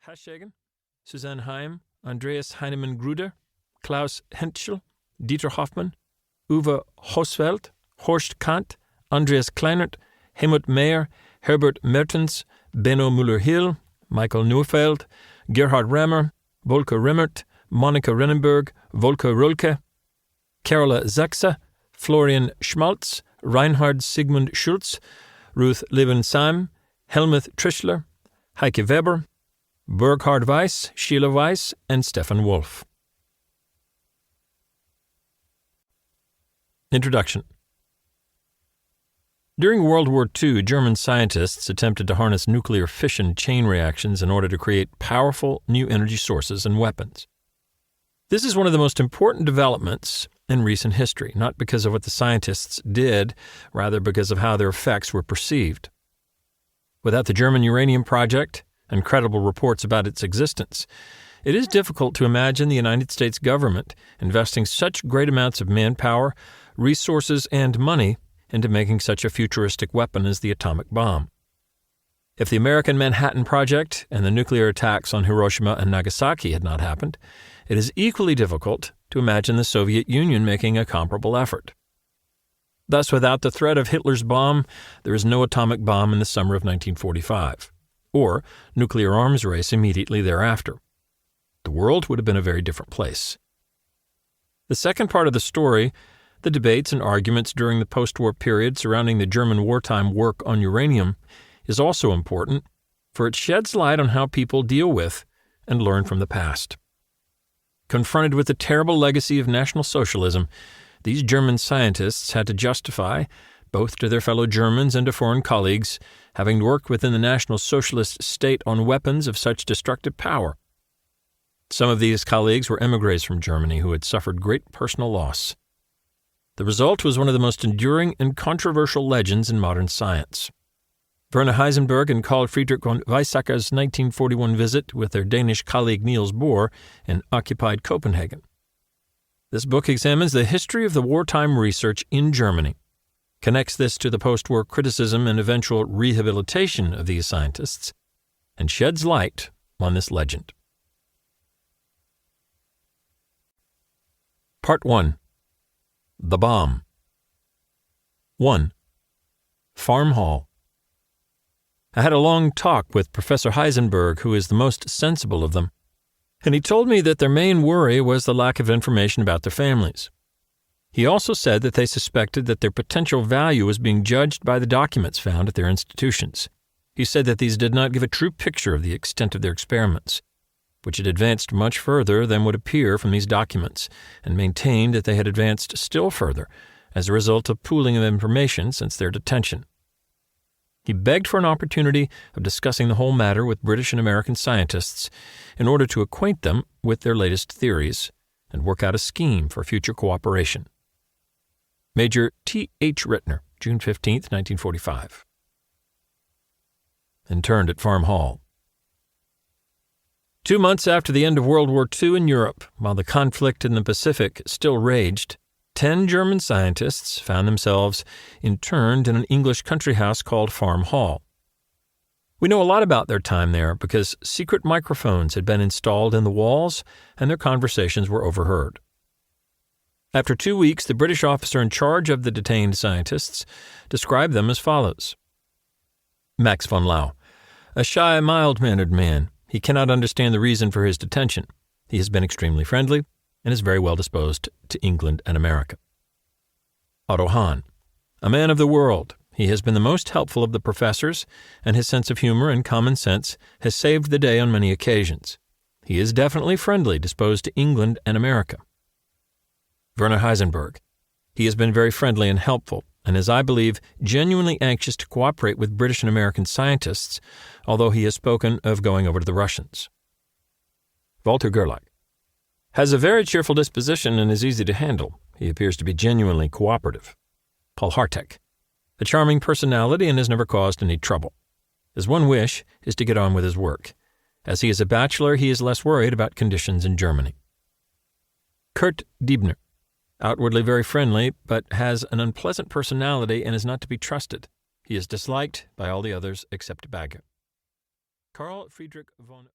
Haschegen, Susanne Heim, Andreas Heinemann-Gruder, Klaus Henschel, Dieter Hoffmann, Uwe Hosfeld, Horst Kant, Andreas Kleinert, Helmut Meyer, Herbert Mertens, Benno Müller-Hill, Michael Neufeld, Gerhard Rammer, Volker Remmert, Monika Rennenberg, Volker Rölke, Carola Sachse, Florian Schmalz, Reinhard Sigmund Schulz, Ruth Lebensheim, Helmuth Trischler, Heike Weber, Burkhard Weiss, Sheila Weiss, and Stefan Wolf. Introduction. During World War II, German scientists attempted to harness nuclear fission chain reactions in order to create powerful new energy sources and weapons. This is one of the most important developments in recent history, not because of what the scientists did, rather because of how their effects were perceived. Without the German uranium project and credible reports about its existence, it is difficult to imagine the United States government investing such great amounts of manpower, resources, and money into making such a futuristic weapon as the atomic bomb. If the American Manhattan Project and the nuclear attacks on Hiroshima and Nagasaki had not happened, it is equally difficult to imagine the Soviet Union making a comparable effort. Thus, without the threat of Hitler's bomb, there is no atomic bomb in the summer of 1945, or nuclear arms race immediately thereafter. The world would have been a very different place. The second part of the story, the debates and arguments during the post-war period surrounding the German wartime work on uranium, is also important, for it sheds light on how people deal with and learn from the past. Confronted with the terrible legacy of National Socialism, these German scientists had to justify, both to their fellow Germans and to foreign colleagues, having worked within the National Socialist state on weapons of such destructive power. Some of these colleagues were émigrés from Germany who had suffered great personal loss. The result was one of the most enduring and controversial legends in modern science. Werner Heisenberg and Carl Friedrich von Weizsäcker's 1941 visit with their Danish colleague Niels Bohr in occupied Copenhagen. This book examines the history of the wartime research in Germany, connects this to the post-war criticism and eventual rehabilitation of these scientists, and sheds light on this legend. Part 1. The Bomb. 1. Farm Hall. I had a long talk with Professor Heisenberg, who is the most sensible of them, and he told me that their main worry was the lack of information about their families. He also said that they suspected that their potential value was being judged by the documents found at their institutions. He said that these did not give a true picture of the extent of their experiments, which had advanced much further than would appear from these documents, and maintained that they had advanced still further as a result of pooling of information since their detention. He begged for an opportunity of discussing the whole matter with British and American scientists in order to acquaint them with their latest theories and work out a scheme for future cooperation. Major T. H. Rittner, June 15, 1945. Interned at Farm Hall. 2 months after the end of World War II in Europe, while the conflict in the Pacific still raged, 10 German scientists found themselves interned in an English country house called Farm Hall. We know a lot about their time there because secret microphones had been installed in the walls and their conversations were overheard. After 2 weeks, the British officer in charge of the detained scientists described them as follows. Max von Lau, a shy, mild-mannered man. He cannot understand the reason for his detention. He has been extremely friendly and is very well disposed to England and America. Otto Hahn, a man of the world. He has been the most helpful of the professors, and his sense of humor and common sense has saved the day on many occasions. He is definitely friendly disposed to England and America. Werner Heisenberg. He has been very friendly and helpful, and is, I believe, genuinely anxious to cooperate with British and American scientists, although he has spoken of going over to the Russians. Walter Gerlach. Has a very cheerful disposition and is easy to handle. He appears to be genuinely cooperative. Paul Hartek. A charming personality and has never caused any trouble. His one wish is to get on with his work. As he is a bachelor, he is less worried about conditions in Germany. Kurt Diebner. Outwardly very friendly, but has an unpleasant personality and is not to be trusted. He is disliked by all the others except Bagger. Carl Friedrich von